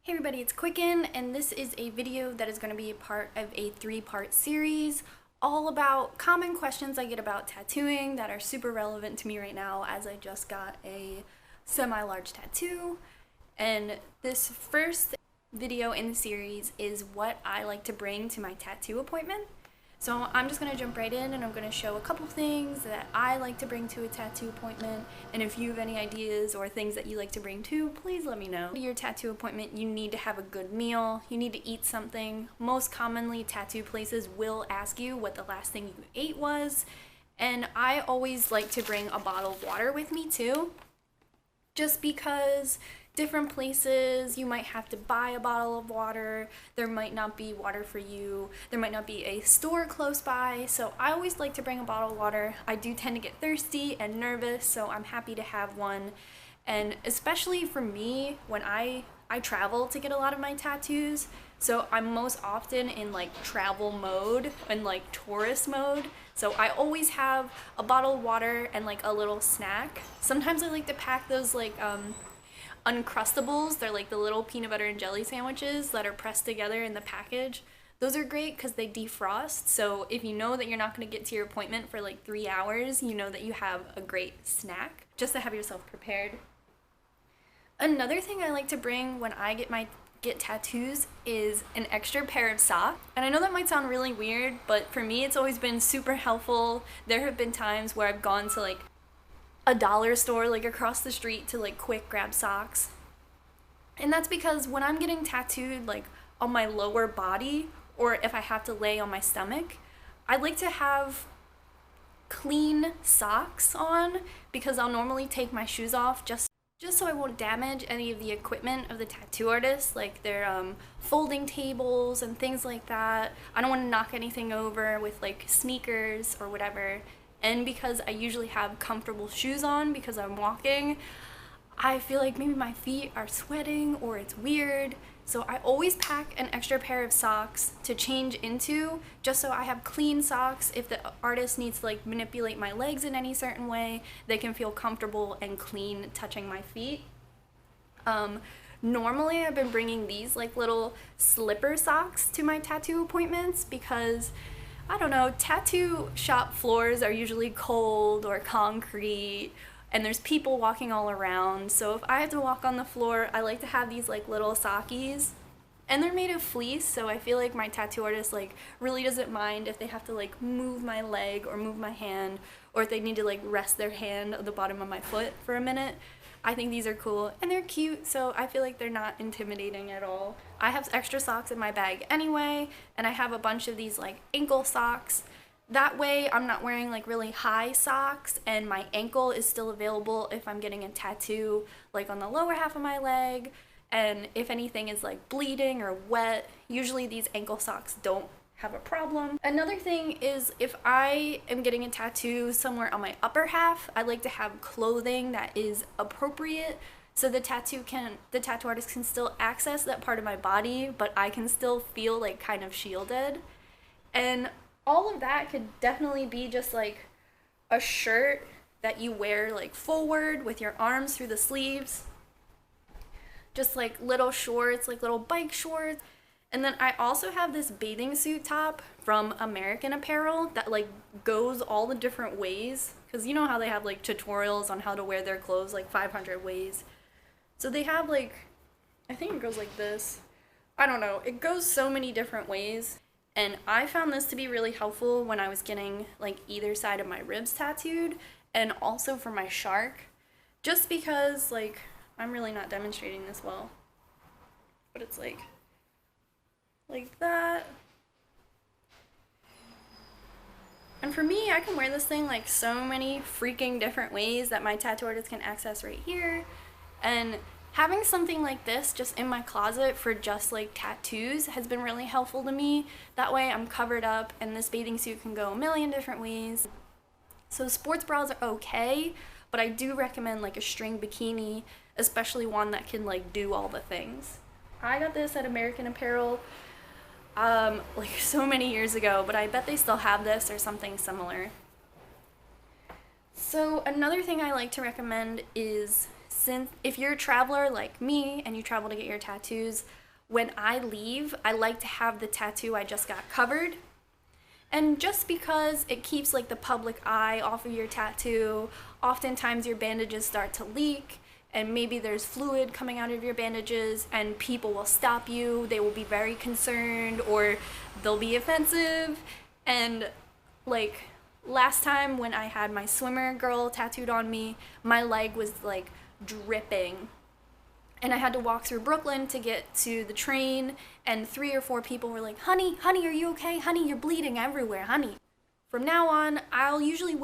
Hey everybody, it's Qcknd, and this is a video that is going to be a part of a 3-part series all about common questions I get about tattooing that are super relevant to me right now as I just got a semi-large tattoo. And this first video in the series is what I like to bring to my tattoo appointment. So I'm just going to jump right in and I'm going to show a couple things that I like to bring to a tattoo appointment, and if you have any ideas or things that you like to bring too, please let me know. For your tattoo appointment, you need to have a good meal, you need to eat something. Most commonly, tattoo places will ask you what the last thing you ate was, and I always like to bring a bottle of water with me too, just because different places you might have to buy a bottle of water, there might not be water for you, there might not be a store close by, so I always like to bring a bottle of water. I do tend to get thirsty and nervous, so I'm happy to have one. And especially for me, when I travel to get a lot of my tattoos, so I'm most often in like travel mode and like tourist mode, so I always have a bottle of water and like a little snack. Sometimes I like to pack those like Uncrustables. They're like the little peanut butter and jelly sandwiches that are pressed together in the package. Those are great because they defrost, so if you know that you're not going to get to your appointment for like 3 hours, you know that you have a great snack just to have yourself prepared. Another thing I like to bring when I get tattoos is an extra pair of socks. And I know that might sound really weird, but for me it's always been super helpful. There have been times where I've gone to like a dollar store like across the street to like quick grab socks. And that's because when I'm getting tattooed like on my lower body, or if I have to lay on my stomach, I like to have clean socks on because I'll normally take my shoes off just so I won't damage any of the equipment of the tattoo artist, like their folding tables and things like that. I don't want to knock anything over with like sneakers or whatever. And because I usually have comfortable shoes on because I'm walking, I feel like maybe my feet are sweating or it's weird. So I always pack an extra pair of socks to change into, just so I have clean socks. If the artist needs to like manipulate my legs in any certain way, they can feel comfortable and clean touching my feet. Normally I've been bringing these like little slipper socks to my tattoo appointments because I don't know, tattoo shop floors are usually cold or concrete and there's people walking all around, so if I have to walk on the floor, I like to have these like little sockies. And they're made of fleece, so I feel like my tattoo artist like really doesn't mind if they have to like move my leg or move my hand, or if they need to like rest their hand on the bottom of my foot for a minute. I think these are cool and they're cute, so I feel like they're not intimidating at all. I have extra socks in my bag anyway, and I have a bunch of these like ankle socks. That way I'm not wearing like really high socks and my ankle is still available if I'm getting a tattoo like on the lower half of my leg, and if anything is like bleeding or wet, usually these ankle socks don't have a problem. Another thing is if I am getting a tattoo somewhere on my upper half, I like to have clothing that is appropriate so the tattoo artist can still access that part of my body, but I can still feel like kind of shielded. And all of that could definitely be just like a shirt that you wear like forward with your arms through the sleeves, just like little shorts, like little bike shorts. And then I also have this bathing suit top from American Apparel that like goes all the different ways, because you know how they have like tutorials on how to wear their clothes like 500 ways. So they have like, I think it goes like this. I don't know, it goes so many different ways. And I found this to be really helpful when I was getting like either side of my ribs tattooed, and also for my shark, just because like I'm really not demonstrating this well, but it's like that. And for me, I can wear this thing like so many freaking different ways that my tattoo artist can access right here. And having something like this just in my closet for just like tattoos has been really helpful to me. That way I'm covered up and this bathing suit can go a million different ways. So sports bras are okay, but I do recommend like a string bikini, especially one that can like do all the things. I got this at American Apparel like so many years ago, but I bet they still have this or something similar. So another thing I like to recommend is since if you're a traveler like me and you travel to get your tattoos, when I leave, I like to have the tattoo I just got covered. And just because it keeps like the public eye off of your tattoo, oftentimes your bandages start to leak and maybe there's fluid coming out of your bandages and people will stop you. They will be very concerned or they'll be offensive. And like last time when I had my swimmer girl tattooed on me, my leg was like dripping. And I had to walk through Brooklyn to get to the train, and 3 or 4 people were like, honey, are you okay? Honey, you're bleeding everywhere, honey. From now on, I'll usually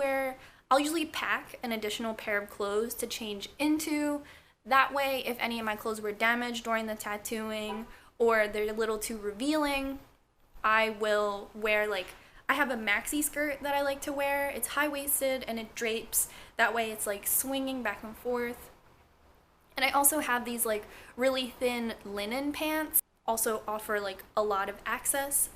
pack an additional pair of clothes to change into. That way, if any of my clothes were damaged during the tattooing or they're a little too revealing, I will wear I have a maxi skirt that I like to wear. It's high-waisted and it drapes. That way it's like swinging back and forth. And I also have these like really thin linen pants. Also offer like a lot of excess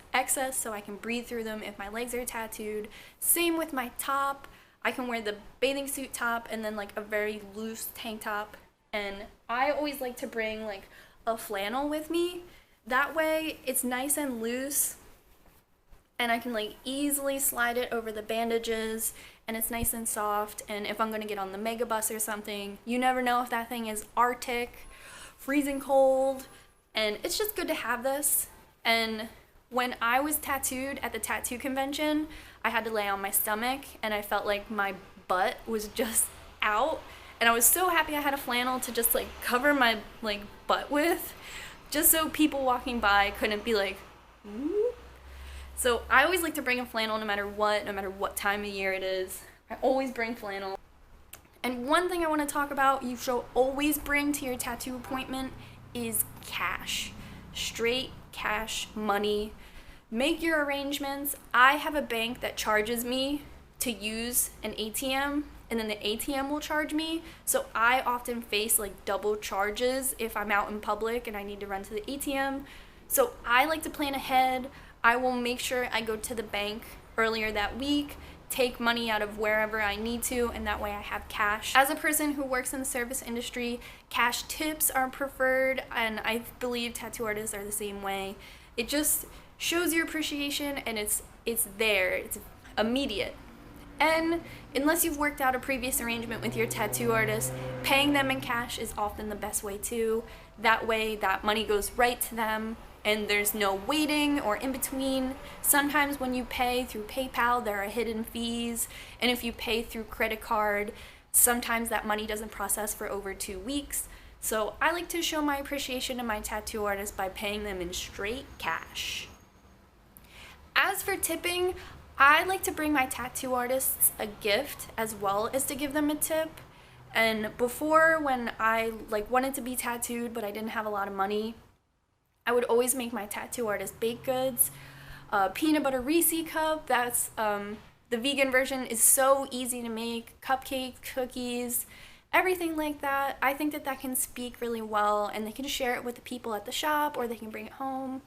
so I can breathe through them if my legs are tattooed. Same with my top. I can wear the bathing suit top and then like a very loose tank top. And I always like to bring like a flannel with me. That way it's nice and loose and I can like easily slide it over the bandages and it's nice and soft. And if I'm gonna get on the mega bus or something, you never know if that thing is Arctic, freezing cold, and it's just good to have this. And when I was tattooed at the tattoo convention, I had to lay on my stomach and I felt like my butt was just out. And I was so happy I had a flannel to just like cover my like butt with, just so people walking by couldn't be like, ooh. So I always like to bring a flannel no matter what time of year it is. I always bring flannel. And one thing I want to talk about you should always bring to your tattoo appointment is cash. Straight cash money. Make your arrangements. I have a bank that charges me to use an ATM and then the ATM will charge me. So I often face like double charges if I'm out in public and I need to run to the ATM. So I like to plan ahead. I will make sure I go to the bank earlier that week, take money out of wherever I need to, and that way I have cash. As a person who works in the service industry, cash tips are preferred, and I believe tattoo artists are the same way. It just shows your appreciation and it's there, it's immediate. And unless you've worked out a previous arrangement with your tattoo artist, paying them in cash is often the best way too. That way that money goes right to them and there's no waiting or in between. Sometimes when you pay through PayPal, there are hidden fees, and if you pay through credit card, sometimes that money doesn't process for over 2 weeks. So I like to show my appreciation to my tattoo artists by paying them in straight cash. As for tipping, I like to bring my tattoo artists a gift as well as to give them a tip. And before, when I wanted to be tattooed but I didn't have a lot of money, I would always make my tattoo artist baked goods. Peanut butter Reese cup, that's the vegan version, is so easy to make. Cupcakes, cookies, everything like that. I think that can speak really well, and they can share it with the people at the shop or they can bring it home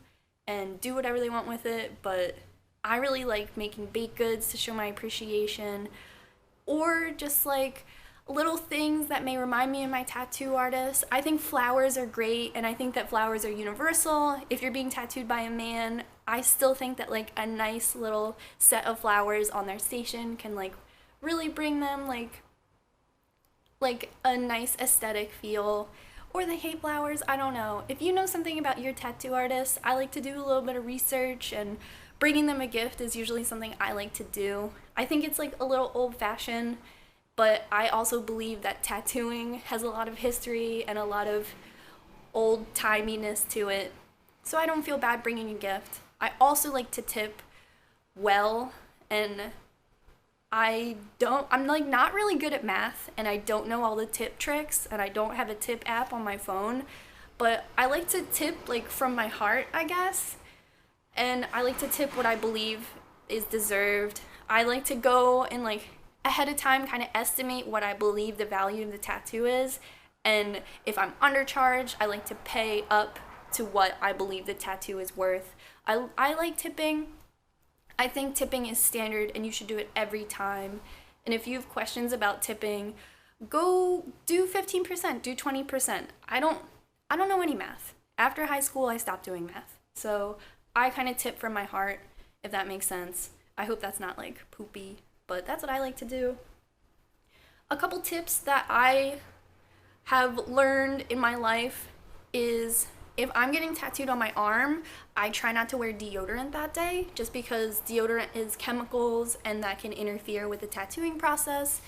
and do whatever they want with it. But I really like making baked goods to show my appreciation, or just like little things that may remind me of my tattoo artist. I think flowers are great, and I think that flowers are universal. If you're being tattooed by a man, I still think that like a nice little set of flowers on their station can like really bring them like a nice aesthetic feel. Or they hate flowers, I don't know. If you know something about your tattoo artist, I like to do a little bit of research, and bringing them a gift is usually something I like to do. I think it's like a little old-fashioned, but I also believe that tattooing has a lot of history and a lot of old-timiness to it. So I don't feel bad bringing a gift. I also like to tip well, and I'm like not really good at math, and I don't know all the tip tricks, and I don't have a tip app on my phone, but I like to tip like from my heart, I guess. And I like to tip what I believe is deserved. I like to go and like ahead of time kind of estimate what I believe the value of the tattoo is, and if I'm undercharged, I like to pay up to what I believe the tattoo is worth. I like tipping. I think tipping is standard and you should do it every time. And if you have questions about tipping, go do 15%, do 20%. I don't know any math. After high school, I stopped doing math. So I kind of tip from my heart, if that makes sense. I hope that's not like poopy, but that's what I like to do. A couple tips that I have learned in my life is if I'm getting tattooed on my arm, I try not to wear deodorant that day, just because deodorant is chemicals and that can interfere with the tattooing process.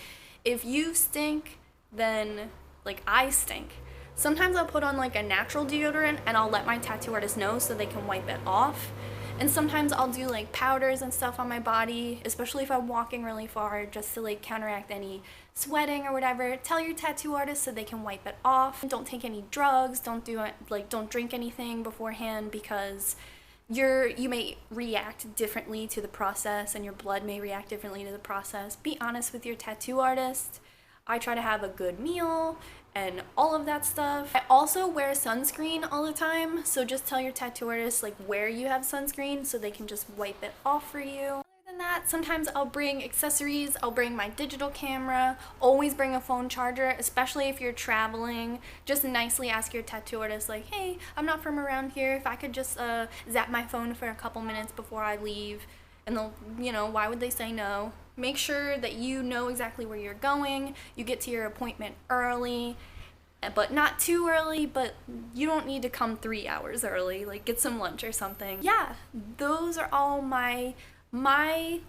If you stink, then like I stink. Sometimes I'll put on like a natural deodorant and I'll let my tattoo artist know so they can wipe it off. And sometimes I'll do like powders and stuff on my body, especially if I'm walking really far, just to like counteract any sweating or whatever. Tell your tattoo artist so they can wipe it off. Don't take any drugs, don't drink anything beforehand, because you may react differently to the process and your blood may react differently to the process. Be honest with your tattoo artist. I try to have a good meal and all of that stuff. I also wear sunscreen all the time, so just tell your tattoo artist like where you have sunscreen so they can just wipe it off for you. Other than that, sometimes I'll bring accessories. I'll bring my digital camera. Always bring a phone charger, especially if you're traveling. Just nicely ask your tattoo artist like, hey, I'm not from around here, if I could just zap my phone for a couple minutes before I leave. And they'll, why would they say no? Make sure that you know exactly where you're going. You get to your appointment early, but not too early, but you don't need to come 3 hours early. Like, get some lunch or something. Yeah, those are all my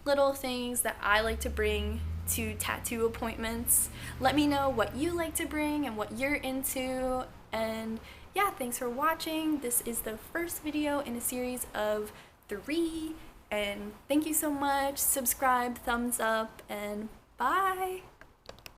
little things that I like to bring to tattoo appointments. Let me know what you like to bring and what you're into. And yeah, thanks for watching. This is the first video in a series of 3. And thank you so much. Subscribe, thumbs up, and bye.